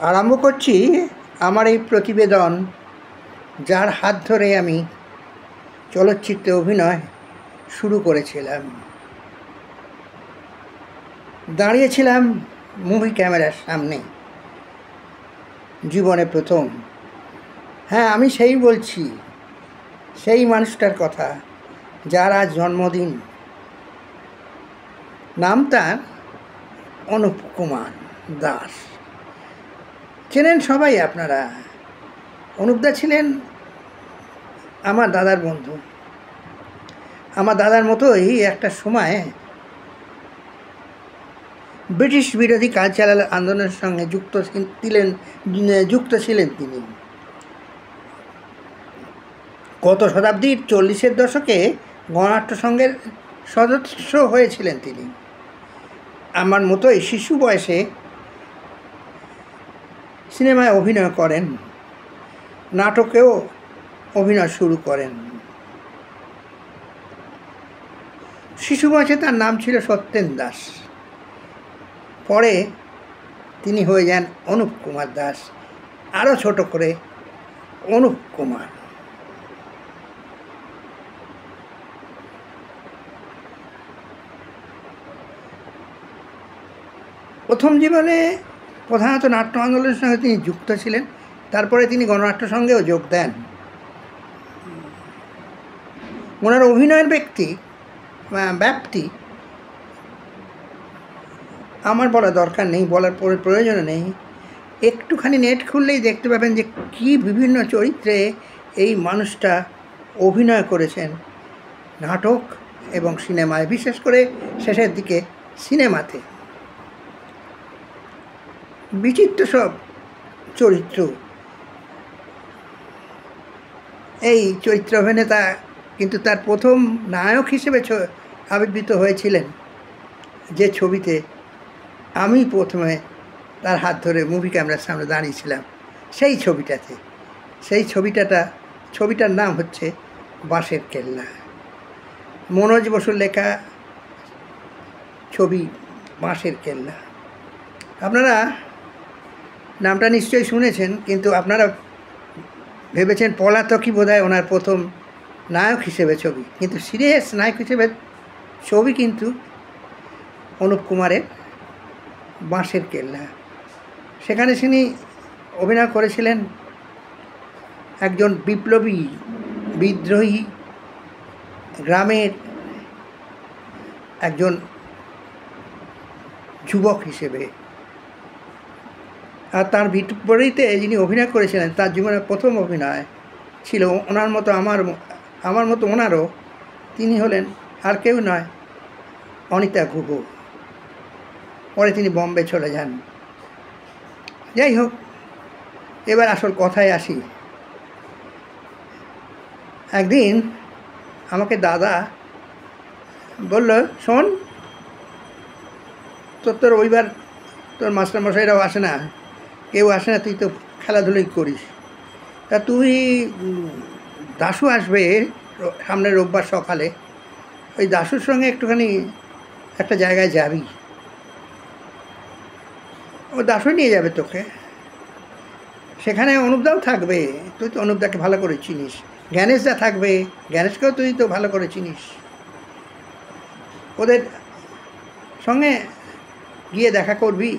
আরম্ভ করছি আমার এই প্রতিবেদন, যার হাত ধরে আমি চলচ্চিত্রে অভিনয় শুরু করেছিলাম। দাঁড়িয়েছিলাম মুভি ক্যামেরার সামনে, জীবনে প্রথম। হ্যাঁ, আমি সেই বলছি, সেই মানুষটার কথা যার আজ জন্মদিন। নাম তার অনুপ কুমার দাস। চেনেন সবাই আপনারা। অনুপদা ছিলেন আমার দাদার বন্ধু। আমার দাদার মতোই একটা সময় ব্রিটিশ বিরোধী কালচারাল আন্দোলনের সঙ্গে যুক্ত ছিলেন তিনি। গত শতাব্দীর 40-এর দশকে গণনাট্য সংঘের সদস্য হয়েছিলেন তিনি। আমার মতোই শিশু বয়সে সিনেমায় অভিনয় করেন, নাটকেও অভিনয় শুরু করেন। শিশু বয়সে তার নাম ছিল সত্যেন দাস। পরে তিনি হয়ে যান অনুপ কুমার দাস, আরও ছোট করে অনুপ কুমার। প্রথম জীবনে প্রধানত নাট্য আন্দোলনের সঙ্গে তিনি যুক্ত ছিলেন। তারপরে তিনি গণনাট্য সঙ্গেও যোগ দেন। ওনার অভিনয়ের ব্যাপ্তি আমার বলা দরকার নেই, বলার প্রয়োজন নেই। একটুখানি নেট খুললেই দেখতে পাবেন যে কী বিভিন্ন চরিত্রে এই মানুষটা অভিনয় করেছেন, নাটক এবং সিনেমায়, বিশেষ করে শেষের দিকে সিনেমাতে। বিচিত্র সব চরিত্র। এই চরিত্র অভিনেতা কিন্তু তার প্রথম নায়ক হিসেবে আবির্ভূত হয়েছিলেন যে ছবিতে আমি প্রথমে তার হাত ধরে মুভি ক্যামেরার সামনে দাঁড়িয়েছিলাম, সেই ছবিটাতে। সেই ছবিটার নাম হচ্ছে বাঁশের কেল্লা। মনোজ বসুর লেখা ছবি বাঁশের কেল্লা। আপনারা নামটা নিশ্চয়ই শুনেছেন, কিন্তু আপনারা ভেবেছেন পলাতকই বোধহয় ওনার প্রথম নায়ক হিসেবে ছবি, কিন্তু সিরিয়াস নায়ক হিসেবে ছবি কিন্তু অনুপ কুমারের বাঁশের কেল্লা। সেখানে তিনি অভিনয় করেছিলেন একজন বিপ্লবী, বিদ্রোহী, গ্রামের একজন যুবক হিসেবে। আর তার বিপরীতে যিনি অভিনয় করেছিলেন, তার জীবনের প্রথম অভিনয় ছিল ওনার মতো, আমার মতো ওনারও। তিনি হলেন আর কেউ নয়, অনিতা গুহ। পরে তিনি বম্বে চলে যান। যাই হোক, এবার আসল কথায় আসি। একদিন আমাকে দাদা বলল, শোন, তোর রবিবার তোর মাস্টারমশাইরাও আসে না, কেউ আসে না, তুই তো খেলাধুলোই করিস। তা তুই দাশু আসবে সামনের রোববার সকালে, ওই দাশুর সঙ্গে একটুখানি একটা জায়গায় যাবি। ও দাশু নিয়ে যাবে তোকে। সেখানে অনুপদাও থাকবে, তুই তো অনুপদাকে ভালো করে চিনিস। জ্ঞানেশদা থাকবে, জ্ঞানেশকেও তুই তো ভালো করে চিনিস। ওদের সঙ্গে গিয়ে দেখা করবি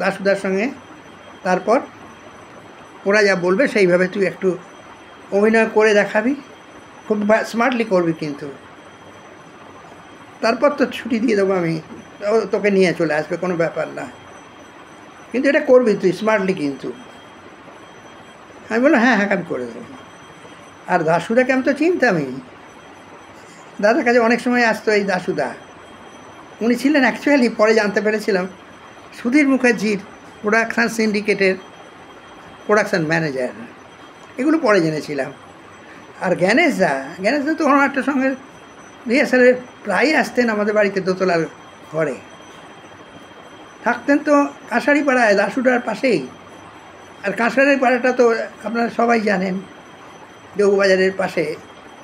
দাশুদার সঙ্গে। তারপর ওরা যা বলবে সেইভাবে তুই একটু অভিনয় করে দেখাবি, খুব স্মার্টলি করবি কিন্তু। তারপর তো ছুটি দিয়ে দেবো আমি, তোকে নিয়ে চলে আসবে, কোনো ব্যাপার না, কিন্তু এটা করবি তুই স্মার্টলি কিন্তু। আমি বললাম, হ্যাঁ আমি করে দেবো। আর দাশুদাকে আমি তো চিনতামই, দাদার কাছে অনেক সময় আসতো এই দাশুদা। উনি ছিলেন অ্যাকচুয়ালি, পরে জানতে পেরেছিলাম, সুধীর মুখার্জির প্রোডাকশান সিন্ডিকেটের প্রোডাকশান ম্যানেজার। এগুলো পরে জেনেছিলাম। আর জ্ঞানেশদা তো গণনাট্য সঙ্গের রিহার্সালে প্রায়ই আসতেন আমাদের বাড়িতে, দোতলার ঘরে থাকতেন তো কাঁসারি পাড়ায়, দাশুদার পাশেই। আর কাঁসারি পাড়াটা তো আপনারা সবাই জানেন, দেউবাজারের পাশে,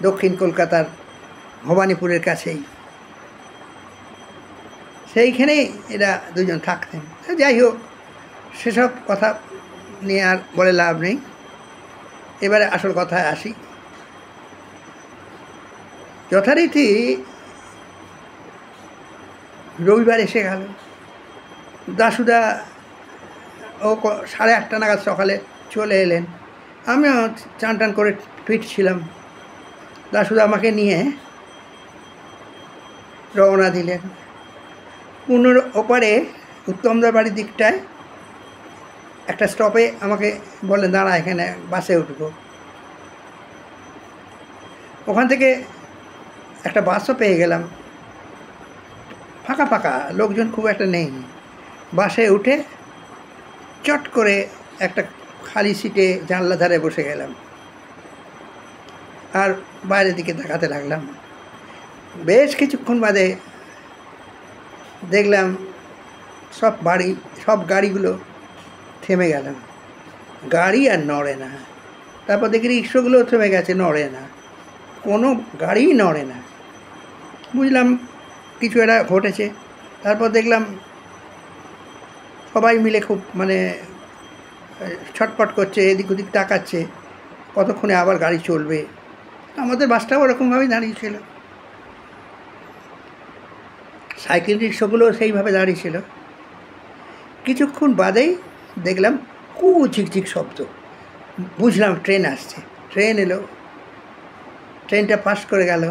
দক্ষিণ কলকাতার ভবানীপুরের কাছেই। সেইখানেই এরা দুজন থাকতেন। যাই হোক, সেসব কথা নিয়ে আর বলে লাভ নেই। এবারে আসল কথায় আসি। যথারীতি রবিবার এসে গেল। দাশুদা ও 8:30 নাগাদ সকালে চলে এলেন। আমিও চান টান করে ফিরছিলাম। দাশুদা আমাকে নিয়ে রওনা দিলেন। পুনর ওপারে উত্তমদার বাড়ির দিকটায় একটা স্টপে আমাকে বললেন, দাঁড়া, এখানে বাসে উঠব। ওখান থেকে একটা বাসও পেয়ে গেলাম, ফাঁকা ফাঁকা, লোকজন খুব একটা নেই। বাসে উঠে চট করে একটা খালি সিটে জানলা ধারে বসে গেলাম আর বাইরের দিকে তাকাতে লাগলাম। বেশ কিছুক্ষণ বাদে দেখলাম সব গাড়িগুলো থেমে গেল। গাড়ি আর নড়ে না। তারপর দেখি রিক্সাগুলোও থেমে গেছে, নড়ে না, কোনো গাড়িই নড়ে না। বুঝলাম কিছু একটা ঘটেছে। তারপর দেখলাম সবাই মিলে খুব ছটপট করছে, এদিক ওদিক তাকাচ্ছে কতক্ষণে আবার গাড়ি চলবে। আমাদের বাসটাও ওরকমভাবেই দাঁড়িয়েছিল, সাইকেল রিক্সাগুলোও সেইভাবে দাঁড়িয়েছিল। কিছুক্ষণ বাদেই দেখলাম কু ঝিকঝিক শব্দ। বুঝলাম ট্রেন আসছে। ট্রেন এলো, ট্রেনটা পাস করে গেল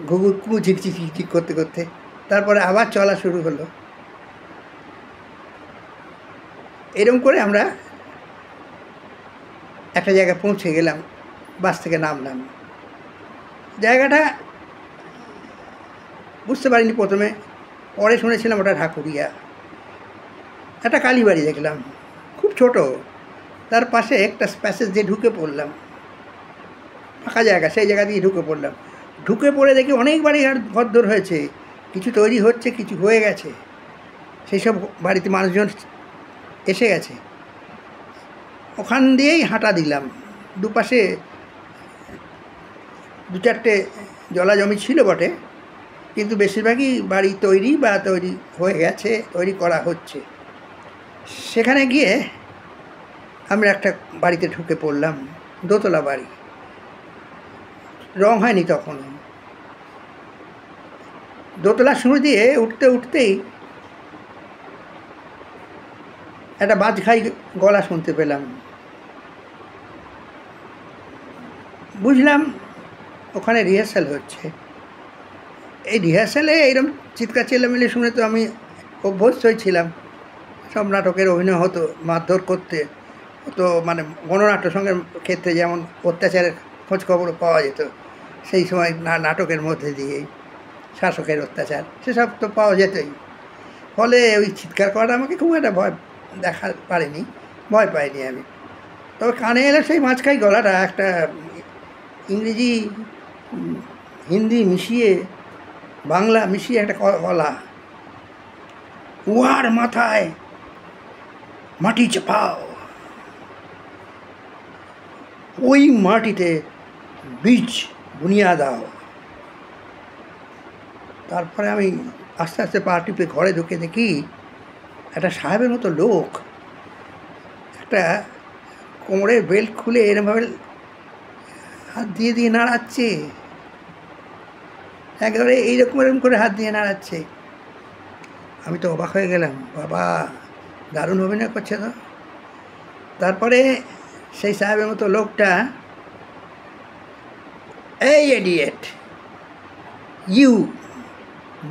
ঘুঘু কু ঝিকঝিক ঝিকঝিক করতে করতে। তারপরে আবার চলা শুরু হলো। এরকম করে আমরা একটা জায়গায় পৌঁছে গেলাম। বাস থেকে নামলাম। জায়গাটা বুঝতে পারিনি প্রথমে, পরে শুনেছিলাম ওটা ঢাকুরিয়া। একটা কালীবাড়ি দেখলাম, খুব ছোট। তার পাশে একটা প্যাসেজ দিয়ে ঢুকে পড়লাম, ফাঁকা জায়গা, সেই জায়গা দিয়ে ঢুকে পড়লাম। ঢুকে পড়ে দেখি অনেক বাড়ি আর ঘরদোর হয়েছে, কিছু তৈরি হচ্ছে, কিছু হয়ে গেছে। সেই সব বাড়িতে মানুষজন এসে গেছে। ওখান দিয়েই হাঁটা দিলাম। দুপাশে 2-4টে জলা জমি ছিল বটে, কিন্তু বেশিরভাগই বাড়ি তৈরি বা তৈরি হয়ে গেছে, তৈরি করা হচ্ছে। সেখানে গিয়ে আমরা একটা বাড়িতে ঢুকে পড়লাম, দোতলা বাড়ি, রং হয়নি তখনও। দোতলার সিঁড়ি দিয়ে উঠতে উঠতেই একটা বাজঘাই গলা শুনতে পেলাম। বুঝলাম ওখানে রিহার্সাল হচ্ছে। এই রিহার্সালে এইরকম চিৎকার চেল্লামিলি শুনে তো আমি অভ্যস্তই ছিলাম। সব নাটকের অভিনয় হতো মারধর করতে তো, গণনাট্য সঙ্গের ক্ষেত্রে যেমন অত্যাচারের খোঁজখবরও পাওয়া যেত সেই সময় নাটকের মধ্যে দিয়েই, শাসকের অত্যাচার সেসব তো পাওয়া যেতই। ফলে ওই চিৎকার করাটা আমাকে খুব একটা ভয় দেখা পারিনি, ভয় পাইনি আমি। তবে কানে এলে সেই মাঝখাই গলাটা একটা ইংরেজি হিন্দি মিশিয়ে, বাংলা মিশিয়ে একটা গলা, উহার মাথায় মাটি চাপাও, ওই মাটিতে বীজ বুনিয়া দাও। তারপরে আমি আস্তে আস্তে পা টিপে ঘরে ঢুকে দেখি একটা সাহেবের মতো লোক একটা কোমরের বেল্ট খুলে এরমভাবে হাত দিয়ে দিয়ে নাড়াচ্ছে, একেবারে এইরকম এরকম করে হাত দিয়ে নাড়াচ্ছে। আমি তো অবাক হয়ে গেলাম, বাবা দারুণ অভিনয় করছে তো। তারপরে সেই সাহেবের মতো লোকটা, এই এডিয়েট ইউ,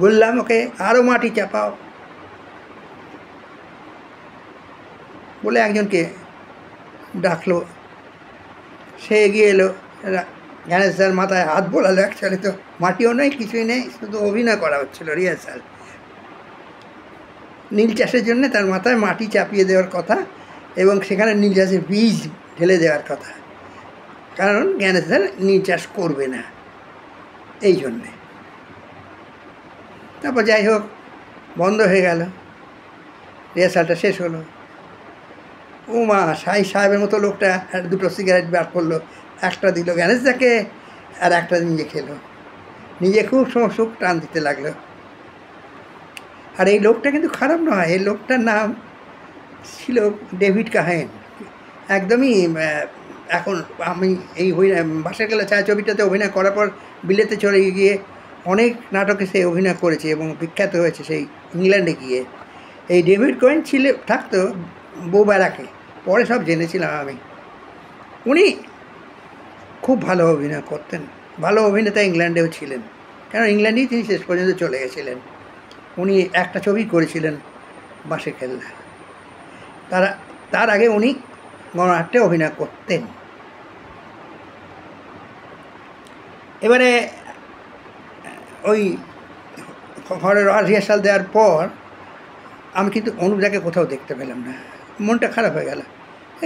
বললাম ওকে আরও মাটি চাপাও বলে একজনকে ডাকলো। সে এগিয়ে এলো, জ্ঞানেশ স্যার মাথায় হাত বোলালো। অ্যাকচুয়ালি তো মাটিও নেই, কিছুই নেই, শুধু অভিনয় করা হচ্ছিল, রিহার্সাল। নীল চাষের জন্য তার মাথায় মাটি চাপিয়ে দেওয়ার কথা এবং সেখানে নীল চাষের বীজ ঢেলে দেওয়ার কথা, কারণ জ্ঞানেশ স্যার নীল চাষ করবে না এই জন্যে। তারপর যাই হোক বন্ধ হয়ে গেল, রিহার্সালটা শেষ হলো। ও মা, সাহেবের মতো লোকটা 2টো সিগারেট বার করলো, একটা দিল জ্ঞানেশদাকে আর একটা নিজে খেলো, নিজে খুব সুখ টান দিতে লাগলো। আর এই লোকটা কিন্তু খারাপ নয়, এই লোকটার নাম ছিল ডেভিড কাহেন, একদমই এখন আমি এই বাঁশের কেল্লা ছায়াছবিটাতে অভিনয় করার পর বিলেতে চলে গিয়ে অনেক নাটকে সে অভিনয় করেছে এবং বিখ্যাত হয়েছে সেই ইংল্যান্ডে গিয়ে। এই ডেভিড কোহেন থাকতো বউ ব্যারাকে, পরে সব জেনেছিলাম আমি। উনি খুব ভালো অভিনয় করতেন, ভালো অভিনেতা ইংল্যান্ডেও ছিলেন, কারণ ইংল্যান্ডেই তিনি শেষ পর্যন্ত চলে গেছিলেন। উনি একটা ছবি করেছিলেন বাঁশের কেল্লা, তার আগে উনি গণনাট্যে অভিনয় করতেন। এবারে ওই ঘরে রিহার্সাল দেওয়ার পর আমি কিন্তু অনুপদাকে কোথাও দেখতে পেলাম না, মনটা খারাপ হয়ে গেল।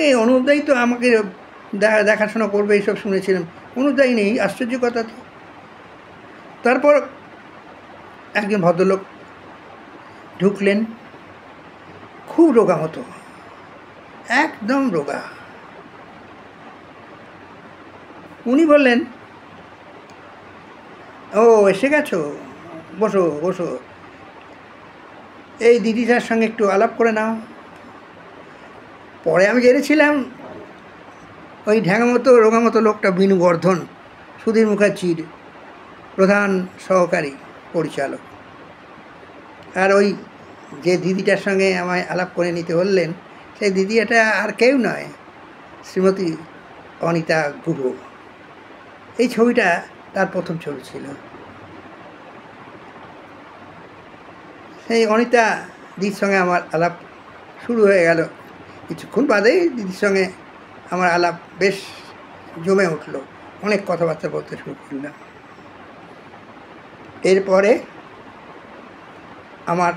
এই অনুপদাই তো আমাকে দেখাশোনা করবে এইসব শুনেছিলাম, অনুপদাই নেই, আশ্চর্য কথা তো। তারপর একজন ভদ্রলোক ঢুকলেন, খুব রোগা মতো, একদম রোগা। উনি বললেন, ও এসে গেছো, বসো বসো, এই দিদিটার সঙ্গে একটু আলাপ করে নাও। পরে আমি জেনেছিলাম ওই ঢ্যাঙা মতো রোগা মতো লোকটা বিনু বর্ধন, সুধীর মুখার্জির প্রধান সহকারী পরিচালক। আর ওই যে দিদিটার সঙ্গে আমায় আলাপ করে নিতে বললেন, সেই দিদি এটা আর কেউ নয়, শ্রীমতী অনিতা গুহ। এই ছবিটা তার প্রথম ছবি ছিল। সেই অনিতা দিদির সঙ্গে আমার আলাপ শুরু হয়ে গেল। কিছুক্ষণ বাদেই দিদির সঙ্গে আমার আলাপ বেশ জমে উঠল, অনেক কথাবার্তা বলতে শুরু করলাম। এরপরে আমার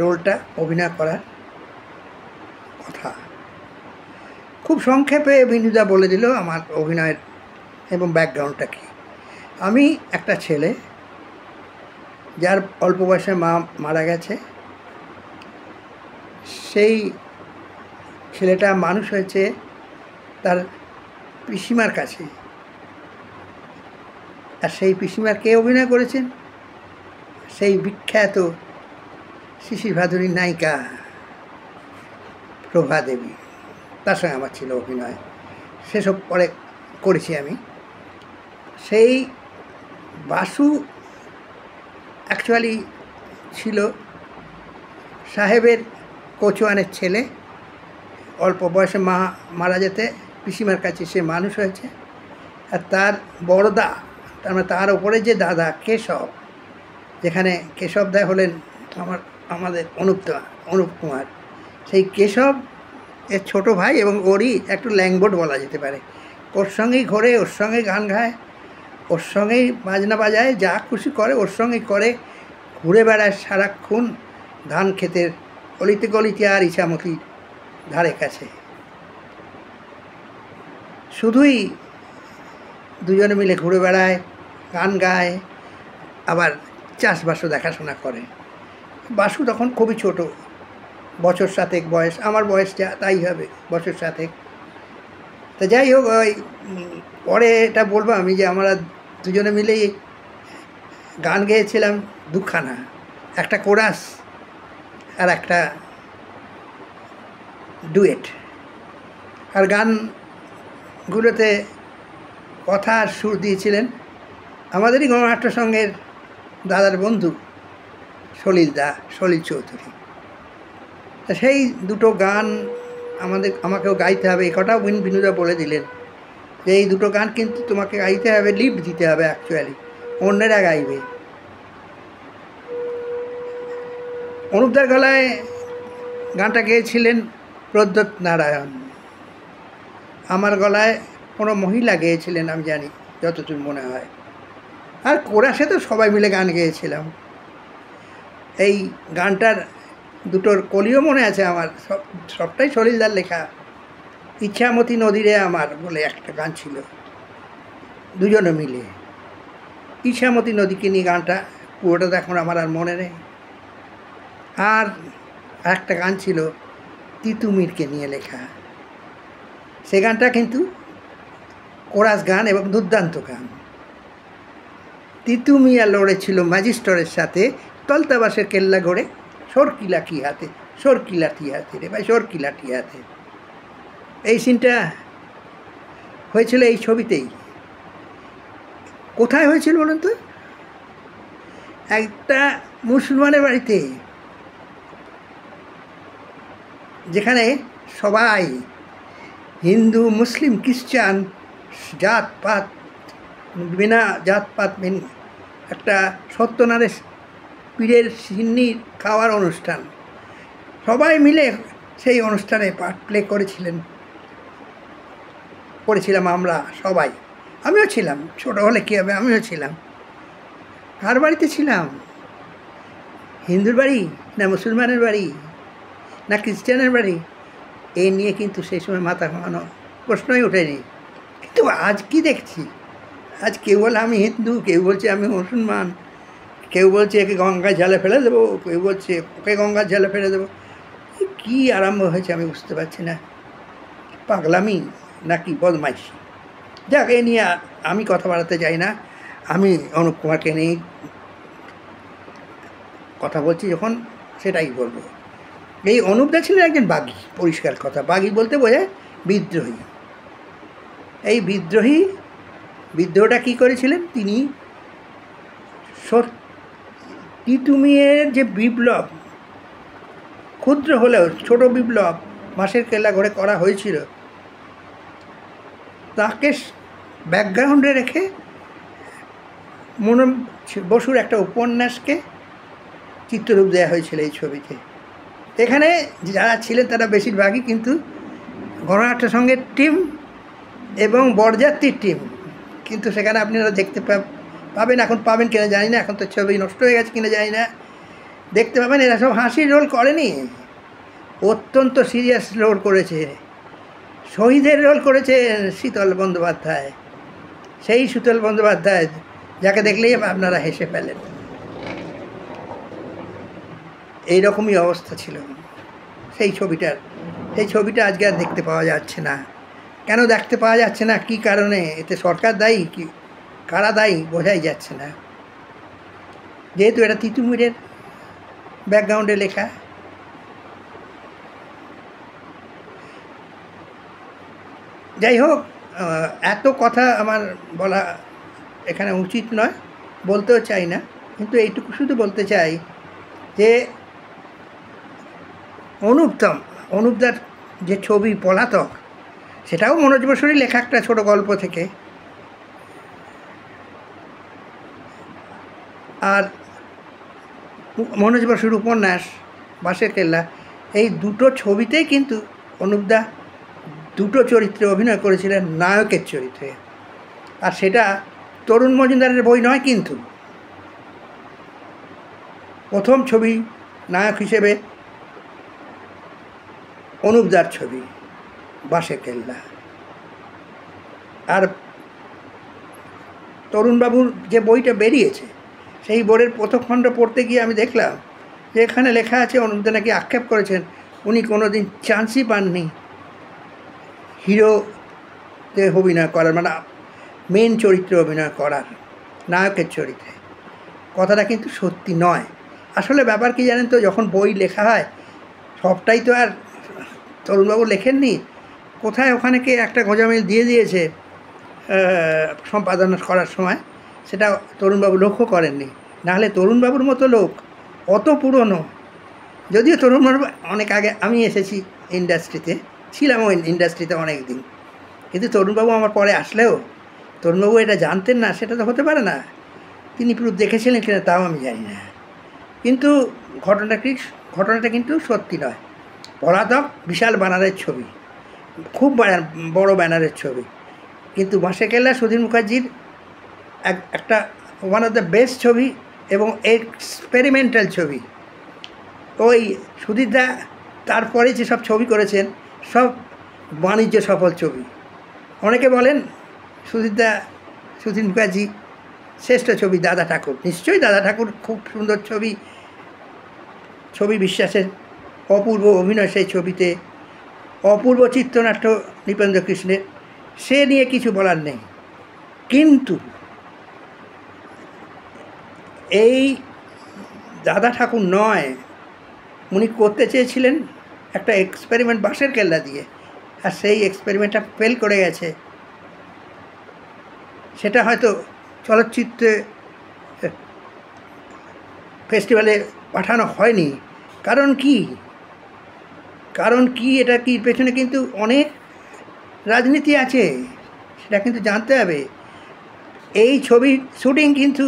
রোলটা অভিনয় করার কথা খুব সংক্ষেপে বিনুদা বলে দিল আমার অভিনয়ের এবং ব্যাকগ্রাউন্ডটা কী। আমি একটা ছেলে যার অল্প বয়সে মা মারা গেছে, সেই ছেলেটা মানুষ হয়েছে তার পিসিমার কাছে। আর সেই পিসিমার কে অভিনয় করেছেন? সেই বিখ্যাত শিশির ভাদুরীর নায়িকা প্রভা দেবী, তার সঙ্গে আমার ছিল অভিনয়। সেসব পরে করেছি আমি। সেই বাসু অ্যাকচুয়ালি ছিল সাহেবের কোচওয়ানের ছেলে, অল্প বয়সে মা মারা যেতে পিসিমার কাছে সে মানুষ হয়েছে। আর তার বড়দা, তার মানে তার ওপরে যে দাদা কেশব, যেখানে কেশব দা হলেন আমাদের অনুপ কুমার, সেই কেশব এর ছোটো ভাই এবং ওরই একটু ল্যাংবোর্ড বলা যেতে পারে। ওর সঙ্গেই ঘোরে, ওর সঙ্গেই গান গায়, ওর সঙ্গেই বাজনা বাজায়, যা খুশি করে ওর সঙ্গেই করে, ঘুরে বেড়ায় সারাক্ষণ ধান ক্ষেতের গলিতে গলিতে আর ইছামতির ধারে কাছে। শুধুই দুজনে মিলে ঘুরে বেড়ায়, গান গায়, আবার চাষবাসও দেখাশোনা করে। বাসু তখন খুবই ছোট, বছর 7 বয়স, আমার বয়স যা তাই হবে, বছর 7। তা যাই হোক, ওই পরে এটা বলবো আমি যে আমরা দুজনে মিলেই গান গেয়েছিলাম দুখানা, একটা কোরাস আর একটা ডুয়েট। আর গানগুলোতে কথা আর সুর দিয়েছিলেন আমাদেরই গণনাট্য সংঘের দাদার বন্ধু সলিল চৌধুরী। সেই দুটো গান আমাকেও গাইতে হবে, এ কথাও বিনুদা বলে দিলেন যে এই দুটো গান কিন্তু তোমাকে গাইতে হবে, লিড দিতে হবে, অ্যাকচুয়ালি অন্যেরা গাইবে। অনুপদার গলায় গানটা গেয়েছিলেন প্রদ্যোৎ নারায়ণ, আমার গলায় কোনো মহিলা গেয়েছিলেন আমি জানি, যতদূর মনে হয়। আর কোরাসে তো সবাই মিলে গান গেয়েছিলাম। এই গানটার দুটোর কলিও মনে আছে আমার, সবটাই সলিলদার লেখা। ইচ্ছামতি নদীরে আমার বলে একটা গান ছিল, দুজনে মিলে ইচ্ছামতি নদীকে নিয়ে গানটা, পুরোটা তো এখন আমার আর মনে নেই। আর একটা গান ছিল তিতুমিরকে নিয়ে লেখা, সে গানটা কিন্তু কোরাস গান এবং দুর্দান্ত গান। তিতুমিয়া লড়েছিল ম্যাজিস্টরের সাথে, তলতাবাসের কেল্লা গড়ে সরকিলা কি হাতে, সরকি লাঠি হাতে রে ভাই, সরকি লাঠি হাতে। এই সিনটা হয়েছিল এই ছবিতেই। কোথায় হয়েছিল বলুন তো? একটা মুসলমানের বাড়িতে, যেখানে সবাই হিন্দু, মুসলিম, খ্রিস্টান, জাতপাত বিনা জাতপাত একটা সত্যনারায়ণ পীরের সিন্নির খাওয়ার অনুষ্ঠান। সবাই মিলে সেই অনুষ্ঠানে পার্ট প্লে করেছিলাম আমরা সবাই। আমিও ছিলাম, ছোটো হলে কী হবে, আমিও ছিলাম। কার বাড়িতে ছিলাম? হিন্দুর বাড়ি না মুসলমানের বাড়ি না খ্রিস্টানের বাড়ি? এই নিয়ে কিন্তু সেই সময় মাথা ঘামানো প্রশ্নই ওঠেনি। কিন্তু আজ কি দেখছি, আজ কেউ বলে আমি হিন্দু, কেউ বলছে আমি মুসলমান, কেউ বলছে একে গঙ্গায় জলে ফেলে দেবো, কেউ বলছে ওকে গঙ্গার জলে ফেলে দেবো। কী আরম্ভ হয়েছে আমি বুঝতে পারছি না। পাগলামি নাকি বদমাইশি? যাক, এ নিয়ে আমি কথা বাড়াতে চাই না। আমি অনুপ কুমারকে নিয়ে কথা বলছি যখন, সেটাই বলবো। এই অনুপদা ছিলেন একজন বাগী, পরিষ্কার কথা। বাগী বলতে বোঝায় বিদ্রোহী। এই বিদ্রোহটা কী করেছিলেন তিনি? তিতুমিরের যে বিপ্লব, ক্ষুদ্র হলেও ছোট বিপ্লব মাসের কেল্লা ঘরে করা হয়েছিল, তাকে ব্যাকগ্রাউন্ডে রেখে বসুর একটা উপন্যাসকে চিত্ররূপ দেওয়া হয়েছিল এই ছবিতে। এখানে যারা ছিলেন তারা বেশিরভাগই কিন্তু গণনাট্য সঙ্গের টিম এবং বরযাত্রীর টিম। কিন্তু সেখানে আপনারা দেখতে পাবেন, এখন পাবেন কিনা জানি না, এখন তো ছবি নষ্ট হয়ে গেছে কিনা জানি না, দেখতে পাবেন এরা সব হাসির রোল করেনি, অত্যন্ত সিরিয়াস রোল করেছে। শহীদের রোল করেছে শীতল বন্দ্যোপাধ্যায়, সেই শীতল বন্দ্যোপাধ্যায় যাকে দেখলেই আপনারা হেসে ফেলেন। এইরকমই অবস্থা ছিল সেই ছবিটার। সেই ছবিটা আজকে আর দেখতে পাওয়া যাচ্ছে না। কেন দেখতে পাওয়া যাচ্ছে না, কী কারণে? এতে সরকার দায়ী কি কারা দায়ী বোঝাই যাচ্ছে না, যেহেতু এটা তিতুমিরের ব্যাকগ্রাউন্ডে লেখা। যাই হোক, এত কথা আমার বলা এখানে উচিত নয়, বলতেও চাই না, কিন্তু এইটুকু শুধু বলতে চাই যে অনুপদার যে ছবি পলাতক, সেটাও মনোজ বসুরই লেখা একটা ছোট গল্প থেকে। আর মনোজ বসুর উপন্যাস বাঁশের কেল্লা, এই দুটো ছবিতেই কিন্তু অনুপদা দুটো চরিত্রে অভিনয় করেছিলেন নায়কের চরিত্রে। আর সেটা তরুণ মজুমদারের বই নয়, কিন্তু প্রথম ছবি নায়ক হিসেবে অনুপদার ছবি বাঁশের কেল্লা। আর তরুণবাবুর যে বইটা বেরিয়েছে, সেই বইয়ের প্রথম খণ্ড পড়তে গিয়ে আমি দেখলাম যে এখানে লেখা আছে অনুপদা নাকি আক্ষেপ করেছেন উনি কোনো দিন চান্সই পাননি হিরোতে অভিনয় করার, মানে মেন চরিত্রে অভিনয় করার, নায়কের চরিত্রে। কথাটা কিন্তু সত্যি নয়। আসলে ব্যাপার কি জানেন তো, যখন বই লেখা হয় সবটাই তো আর তরুণবাবু লেখেননি। কোথায় ওখানে কে একটা গোঁজামিল দিয়ে দিয়েছে সম্পাদনা করার সময়, সেটা তরুণবাবু লক্ষ্য করেননি। নাহলে তরুণবাবুর মতো লোক অত পুরনো, যদিও তরুণবাবু অনেক আগে আমি এসেছি ইন্ডাস্ট্রিতে, ছিলাম ওই ইন্ডাস্ট্রিতে অনেক দিন, কিন্তু তরুণবাবু আমার পরে আসলেও তরুণবাবু এটা জানতেন না সেটা তো হতে পারে না। তিনি পুরো দেখেছিলেন কিনা তাও আমি জানি না, কিন্তু ঘটনাটা কিন্তু সত্যি নয়। পলাতক বিশাল ব্যানারের ছবি, খুব বড় ব্যানারের ছবি, কিন্তু বাঁশের কেল্লা সুধীর মুখার্জির একটা ওয়ান অফ দ্য বেস্ট ছবি এবং এক্সপেরিমেন্টাল ছবি। ওই সুধীরদা তারপরে যেসব ছবি করেছেন সব বাণিজ্য সফল ছবি। অনেকে বলেন সুধীর মুখার্জি শ্রেষ্ঠ ছবি দাদা ঠাকুর। নিশ্চয়ই দাদা ঠাকুর খুব সুন্দর ছবি বিশ্বাসের অপূর্ব অভিনয় সেই ছবিতে, অপূর্ব চিত্রনাট্য নৃপেন্দ্র কৃষ্ণের, সে নিয়ে কিছু বলার নেই। কিন্তু এই দাদা ঠাকুর নয়, উনি করতে চেয়েছিলেন একটা এক্সপেরিমেন্ট বাঁশের কেল্লা দিয়ে, আর সেই এক্সপেরিমেন্টটা ফেল করে গেছে। সেটা হয়তো চলচ্চিত্রে ফেস্টিভ্যালে পাঠানো হয়নি। কারণ কি এটা কি পেছনে কিন্তু অনেক রাজনীতি আছে, সেটা কিন্তু জানতে হবে। এই ছবির শুটিং কিন্তু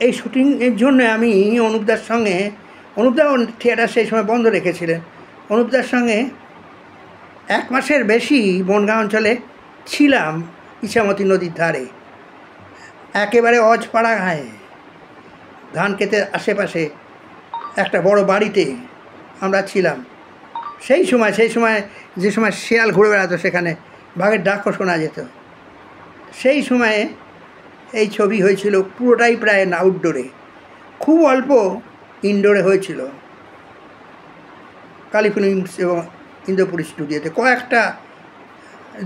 এই শুটিংয়ের জন্য আমি অনুপদার সঙ্গে, অনুপদাও থিয়েটার সেই সময় বন্ধ রেখেছিলেন, অনুপদার সঙ্গে 1 মাসের বেশি বনগাঁ অঞ্চলে ছিলাম, ইছামতি নদীর ধারে, একেবারে অজপাড়া গায়ে, ধান ক্ষেতের আশেপাশে একটা বড় বাড়িতে আমরা ছিলাম। সেই সময় যে সময় শেয়াল ঘুরে বেড়াতো, সেখানে বাঘের ডাকও শোনা যেত। সেই সময়ে এই ছবি হয়েছিল পুরোটাই প্রায় আউটডোরে, খুব অল্প ইনডোরে হয়েছিল কালী ফিল্মস এবং ইন্দ্রপুরী স্টুডিওতে কয়েকটা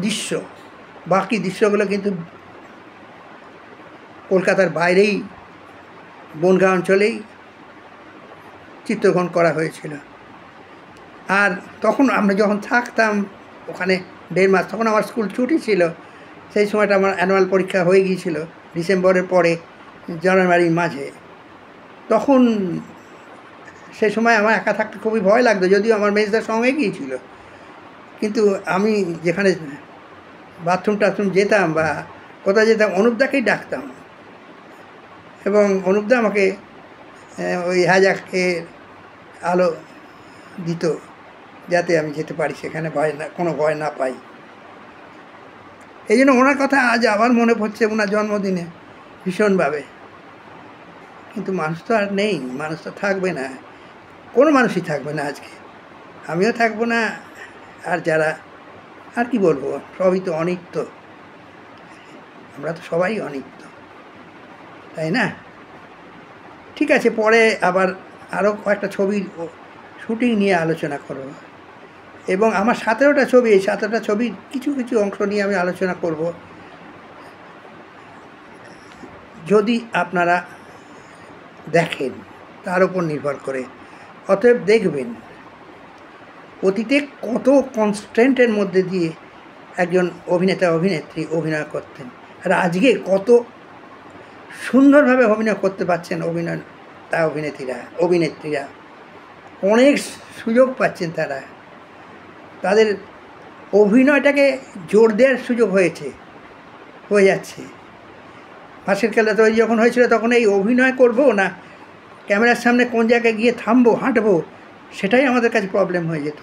দৃশ্য। বাকি দৃশ্যগুলো কিন্তু কলকাতার বাইরেই বনগাঁ অঞ্চলেই চিত্রগ্রহণ করা হয়েছিল। আর তখন আমরা যখন থাকতাম ওখানে 1.5 মাস, তখন আমার স্কুল ছুটি ছিল। সেই সময়টা আমার অ্যানুয়াল পরীক্ষা হয়ে গিয়েছিল ডিসেম্বরের পরে, জানুয়ারির মাঝে। তখন সেই সময় আমার একা থাকতে খুবই ভয় লাগতো, যদিও আমার মেজদার সঙ্গে গিয়েছিল। কিন্তু আমি যেখানে বাথরুম টাথরুম যেতাম বা কোথায় যেতাম, অনুপদাকেই ডাকতাম, এবং অনুপদা আমাকে ওই হ্যাজাকের আলো দিত, যাতে আমি যেতে পারি সেখানে, কোনো ভয় না পাই। এই জন্য ওনার কথা আজ আবার মনে পড়ছে, ওনার জন্মদিনে ভীষণভাবে। কিন্তু মানুষ তো আর নেই, মানুষ তো থাকবে না, কোনো মানুষই থাকবে না আজকে, আমিও থাকবো না। আর যারা, আর কি বলবো, সবই তো অনিত্য, আমরা তো সবাই অনিত্য, তাই না? ঠিক আছে, পরে আবার আরও কয়েকটা ছবির শুটিং নিয়ে আলোচনা করব, এবং আমার 17টা ছবি, এই 17টা ছবির কিছু কিছু অংশ নিয়ে আমি আলোচনা করব, যদি আপনারা দেখেন তার উপর নির্ভর করে। অতএব দেখবেন অতীতে কত কনস্ট্যান্টের মধ্যে দিয়ে একজন অভিনেতা অভিনেত্রী অভিনয় করতেন, আর আজকে কত সুন্দরভাবে অভিনয় করতে পারছেন অভিনেত্রীরা। অনেক সুযোগ পাচ্ছেন তারা, তাদের অভিনয়টাকে জোর দেওয়ার সুযোগ হয়ে যাচ্ছে। বাঁশের কেল্লা তৈরি যখন হয়েছিল, তখন এই অভিনয় করব না ক্যামেরার সামনে কোন জায়গায় গিয়ে থামবো, হাঁটবো, সেটাই আমাদের কাছে প্রবলেম হয়ে যেত।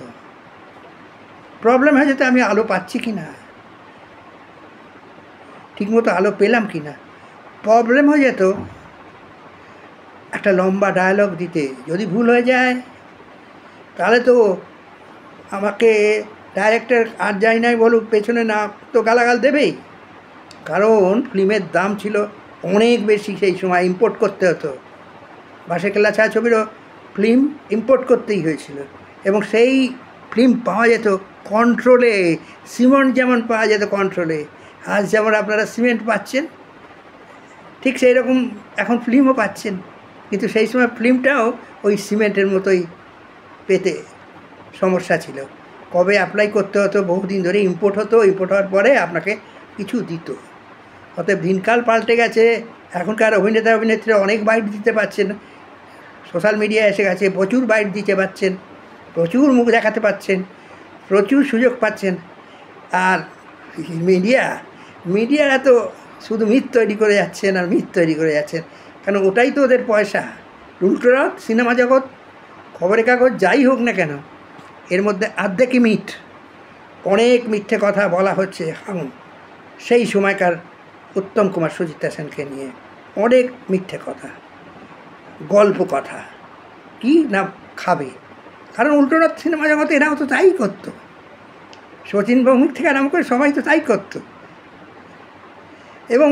আমি আলো পাচ্ছি কি না, ঠিকমতো আলো পেলাম কি না। প্রবলেম হয়ে যেত একটা লম্বা ডায়ালগ দিতে, যদি ভুল হয়ে যায় তাহলে তো আমাকে ডাইরেক্টর আর যাই নাই বলুক, পেছনে না তো গালাগাল দেবেই। কারণ ফিল্মের দাম ছিল অনেক বেশি, সেই সময় ইম্পোর্ট করতে হতো। বাঁশের কেল্লা ছায়াছবিরও ফিল্ম ইম্পোর্ট করতেই হয়েছিল, এবং সেই ফিল্ম পাওয়া যেত কন্ট্রোলে, সিমেন্ট যেমন পাওয়া যেত কন্ট্রোলে। আজ যেমন আপনারা সিমেন্ট পাচ্ছেন, ঠিক সেই রকম এখন ফিল্মও পাচ্ছেন, কিন্তু সেই সময় ফিল্মটাও ওই সিমেন্টের মতোই পেতে সমস্যা ছিল। কবে অ্যাপ্লাই করতে হতো, বহুদিন ধরে ইম্পোর্ট হতো, ইম্পোর্ট হওয়ার পরে আপনাকে কিছু দিত। অতএব দিনকাল পাল্টে গেছে, এখনকার অভিনেতা অভিনেত্রীরা অনেক বাইট দিতে পারছেন, সোশ্যাল মিডিয়া এসে গেছে, প্রচুর বাইট দিতে পারছেন, প্রচুর মুখ দেখাতে পারছেন, প্রচুর সুযোগ পাচ্ছেন। আর মিডিয়ারা তো শুধু মিথ তৈরি করে যাচ্ছেন, কারণ ওটাই তো ওদের পয়সা। উল্টোরথ, সিনেমা জগৎ, খবরের কাগজ, যাই হোক না কেন, এর মধ্যে আর্ধেকই মিথ, অনেক মিথ্যে কথা বলা হচ্ছে এখন। সেই সময়কার উত্তম কুমার সুচিত্রা সেনকে নিয়ে অনেক মিথ্যে কথা, গল্প কথা, কি না খাবে। কারণ উল্টোরথ সিনেমা জগতে এরাও তো তাই করতো, শচীন ভৌমিক থেকে আরম্ভ করে সবাই তো তাই করতো, এবং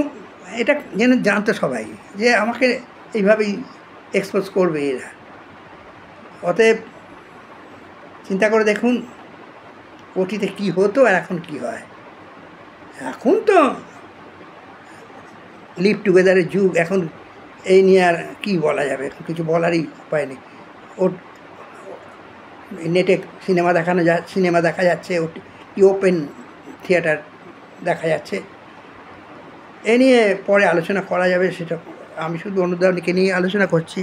এটা যেন জানতো সবাই যে আমাকে এইভাবেই এক্সপোজ করবে এরা। অতএব চিন্তা করে দেখুন অতীতে কী হতো আর এখন কি হয়। এখন তো লিভ টুগেদারের যুগ, এখন এই নিয়ে আর কী বলা যাবে, এখন কিছু বলারই উপায় নেই। নেটে সিনেমা দেখা যাচ্ছে, ওপেন থিয়েটার দেখা যাচ্ছে। এ নিয়ে পরে আলোচনা করা যাবে, সেটা আমি শুধু অনুপদাকে নিয়ে আলোচনা করছি।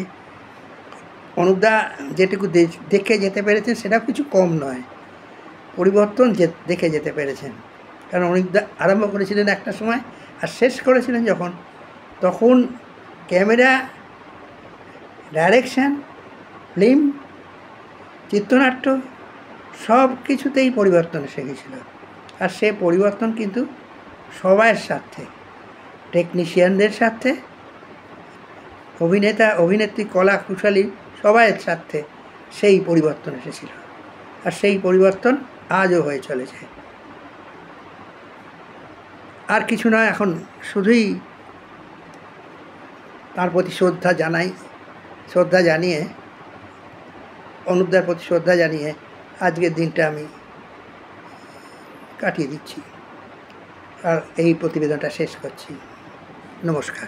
অনুপদা যেটুকু দেখে যেতে পেরেছেন সেটাও কিছু কম নয়, পরিবর্তন দেখে যেতে পেরেছেন। কারণ অনুপদা আরম্ভ করেছিলেন একটা সময়, আর শেষ করেছিলেন তখন ক্যামেরা, ডাইরেকশান, ফিল্ম, চিত্রনাট্য সব কিছুতেই পরিবর্তন এসে গেছিল। আর সে পরিবর্তন কিন্তু সবার স্বার্থে, টেকনিশিয়ানদের স্বার্থে, অভিনেতা অভিনেত্রী, কলা কুশলী সবাইয়ের স্বার্থে সেই পরিবর্তন এসেছিল। আর সেই পরিবর্তন আজও হয়ে চলেছে। আর কিছু নয়, এখন শুধুই তার প্রতি শ্রদ্ধা জানিয়ে, অনুপদার প্রতি শ্রদ্ধা জানিয়ে আজকের দিনটা আমি কাটিয়ে দিচ্ছি আর এই প্রতিবেদনটা শেষ করছি। নমস্কার।